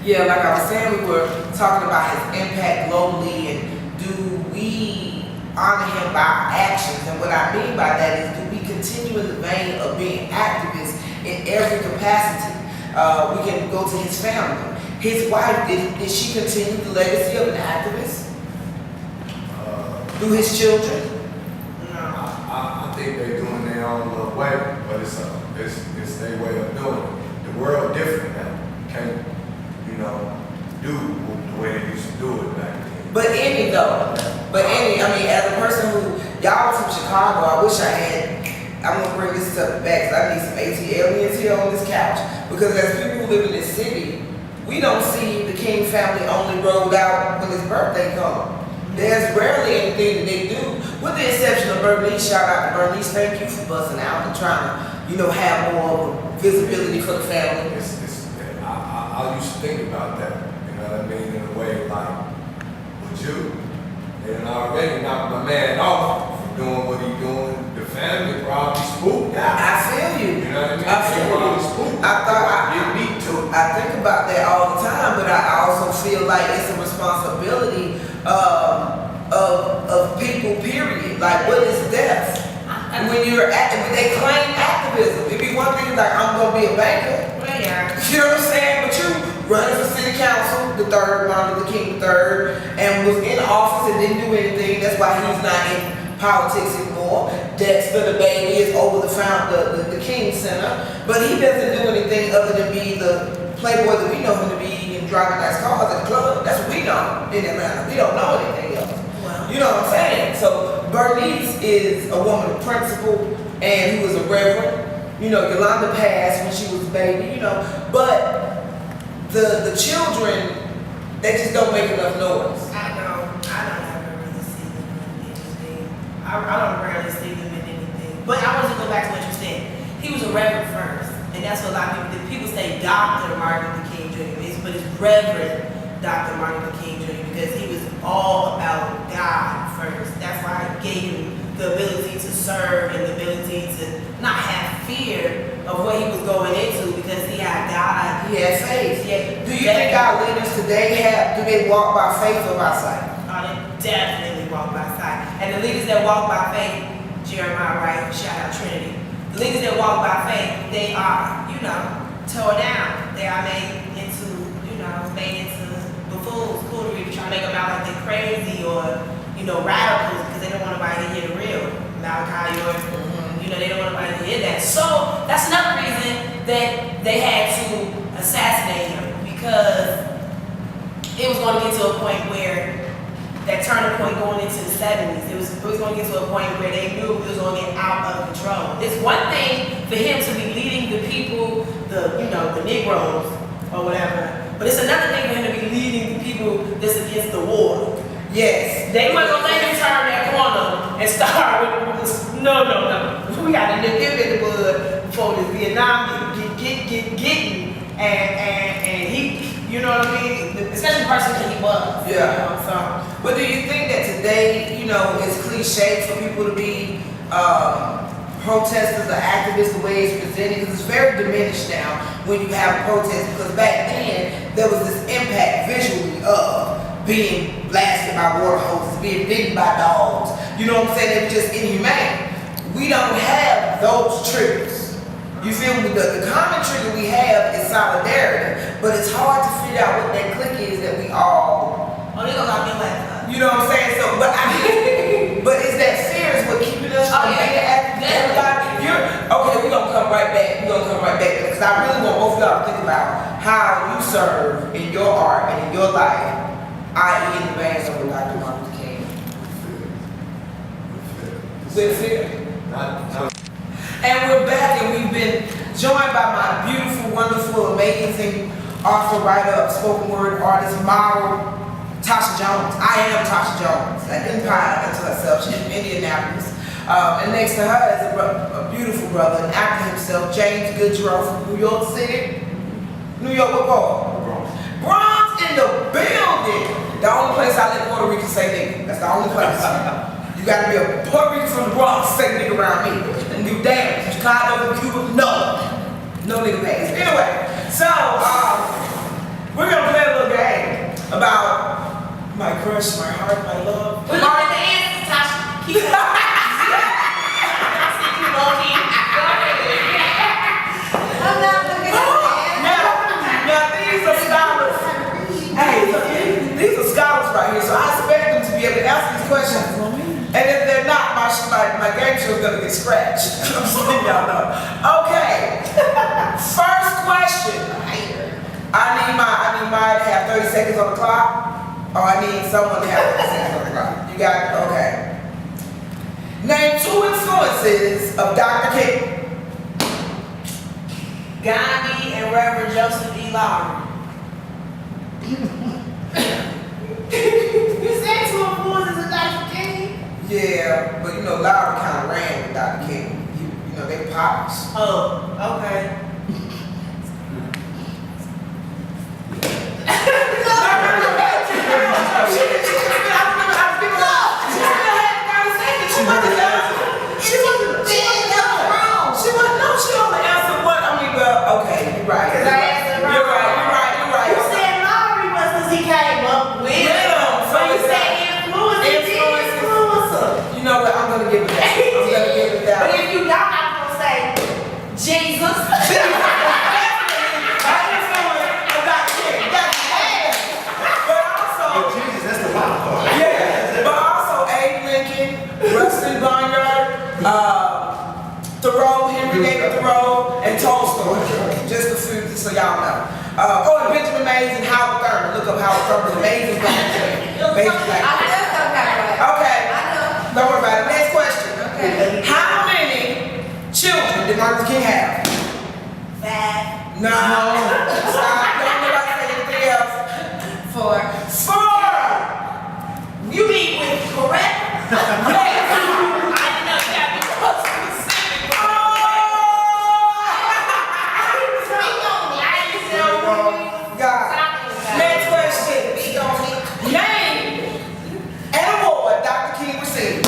Yeah, like I was saying, we were talking about his impact globally, and do we honor him by our actions? And what I mean by that is, do we continue in the vein of being activists in every capacity? We can go to his family. His wife, did she continue the legacy of an activist? Do his children? No. I think they're doing their own little way, but it's their way of doing it. The world different now. You can't, do the way they used to do it back then. But I mean, as a person who, y'all was from Chicago, I wish I had, I'm gonna bring this stuff back because I need some AT aliens here on this couch. Because as people who live in this city, we don't see the King family only rolled out when his birthday comes. There's rarely anything that they do, with the exception of Bernice. Shout out to Bernice, thank you for busting out and trying to, have more visibility for the family. I used to think about that, what I mean, in a way like, with you, and already knocked my man off from doing what he's doing. The family probably spooked out. I feel you. You know what I mean? I feel you. I think about that all the time, but I also feel like it's a responsibility of people, period. Like, what is death? When you're they claim activism. It'd be one thing like, I'm gonna be a banker. Well, yeah. You know what I'm saying? But you running for city council, the third, Martin Luther King III, and was in office and didn't do anything. That's why he's not in politics anymore. Dexter, the baby, is over the King Center, but he doesn't do anything other than be the playboy that we know him to be and driving nice cars at the club. That's what we know in Atlanta. We don't know anything else. Well, you know what I'm saying? So Bernice is a woman of principle and who is a reverend. Yolanda passed when she was a baby, but the children, they just don't make enough noise. I don't ever really see them in anything. I don't rarely see them in anything. But I want to go back to what you said. He was a reverend first, and that's what a lot of people say. Dr. Martin Luther King Jr. But it's Reverend Dr. Martin Luther King Jr. because he was all about God first. That's why it gave him the ability to serve and the ability to not have fear of what he was going into because he had God. He had faith. Do you think our leaders today do they walk by faith or by sight? They definitely walk by sight. And the leaders that walk by faith, Jeremiah Wright, shout out Trinity. The leaders that walk by faith, they are, tore down. They are made into buffoons, coolery, trying to make them out like they're crazy or, radicals because they don't want nobody to hear the real. Malachi or, they don't want nobody to hear that. So that's another reason that they had to assassinate him because it was going to get to a point where that turning point going into the 70s, it was going to get to a point where they knew it was going to get out of control. It's one thing for him to be leading the people, the Negroes or whatever, but it's another thing for him to be leading the people that's against the war. Yes. They weren't going to let him turn that corner and start with, no. We got to nip him in the bud before this Vietnam getting, and he, you know what I mean? Especially the person that he was. Yeah. But do you think that today, it's cliche for people to be protesters or activists the way it's presented? Because it's very diminished now when you have a protest. Because back then, there was this impact visually of being blasted by water hoses, being bitten by dogs. You know what I'm saying? It was just inhumane. We don't have those triggers. You feel me? The common trigger we have is solidarity, but it's hard to figure out what that clique is that we all. Oh, they gonna lock me like You know what I'm saying? So, but is that fear is what keeping us from being active? Okay, we're gonna come right back. Because I really want both of y'all to think about how you serve in your art and in your life, i.e. in the veins of Dr. Martin Luther King. With fear. And we're back, and we've been joined by my beautiful, wonderful, amazing author, writer, spoken word artist, model, Tasha Jones. I am Tasha Jones. That didn't pie into herself. She's from Indianapolis. And next to her is a beautiful brother, an actor himself, James Goodrow from New York City. New York, what part? Bronx in the building. The only place I let Puerto Rican say nigga. That's the only place. You gotta be a Puerto Rican from the Bronx to say nigga around me. And do damn. Chicago, Cuba, no nigga pays. Anyway, so we're gonna play universe, my heart, my love. We're looking at the answers, Tasha. Keep it. I see you, Loki. Go ahead. I'm not looking at that. Now these are scholars. Hey, these are scholars right here, so I expect them to be able to answer these questions. And if they're not, my game show is gonna get scratched. I'm just letting y'all know. Okay. First question. I need mine to have 30 seconds on the clock, or I need someone to have 30 seconds on the clock. You got it? Okay. Name 2 influences of Dr. King. Gandhi and Reverend Joseph E. Lowry. You said 2 influences of Dr. King? Yeah, but you know, Lowry kind of ran with Dr. King. You know, they pops. Oh, okay. So y'all know. And Benjamin Mays and Howard Thurman. Look up Howard Thurman's amazing black man. Okay. Don't worry about it. Next question. Okay. How many children did Martin Luther King have? 5. No. Stop. Don't nobody say anything else. 4. 4. You mean with correct? Yes. I didn't know you had to be specific. Next question. Name an award Dr. King received.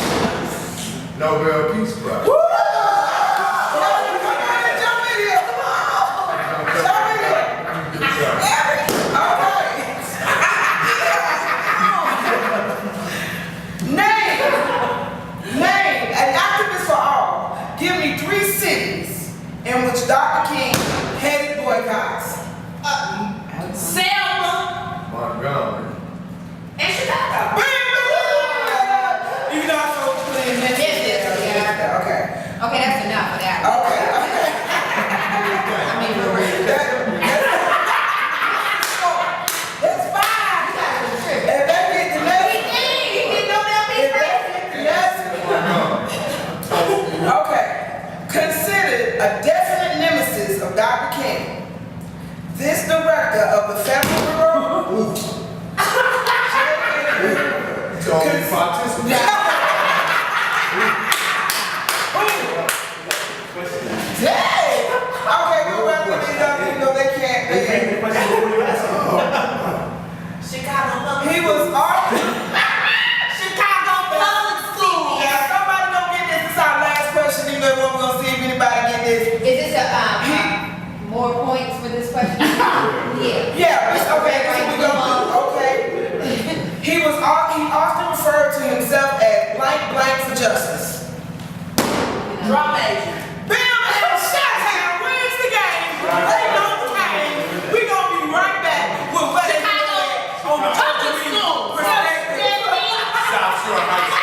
Nobel Peace Prize. Woo! Jump in here. Come on. Jump in here. Name an activist for all. Give me 3 cities in which Dr. King headed boycotts. Selma Montgomery. and Chicago. You know, so playing Memphis. Yeah. Okay. Okay, that's enough of that. Okay. I mean, we're ready. That's fine. You guys are tripping. If they get the next, He didn't know that if they get the next, okay. Considered a definite nemesis of Dr. King, this director of the Federal Bureau. So we participate. Dang! Okay, we'll wrap this up. You know they can't. Chicago Public He was arguing. Chicago Public School. Yeah, somebody gonna get this. This is our last question. You know what we're gonna see if anybody get this. Is this more points for this question? Yeah. Yeah, it's okay. That's what we gonna do. Okay. He often referred to himself as blank blank for justice. Drum major. Bam! And Chi-Town wins the game. They know the game. We gonna be right back with what they Chicago on the Public School. perspective. South Shore High School.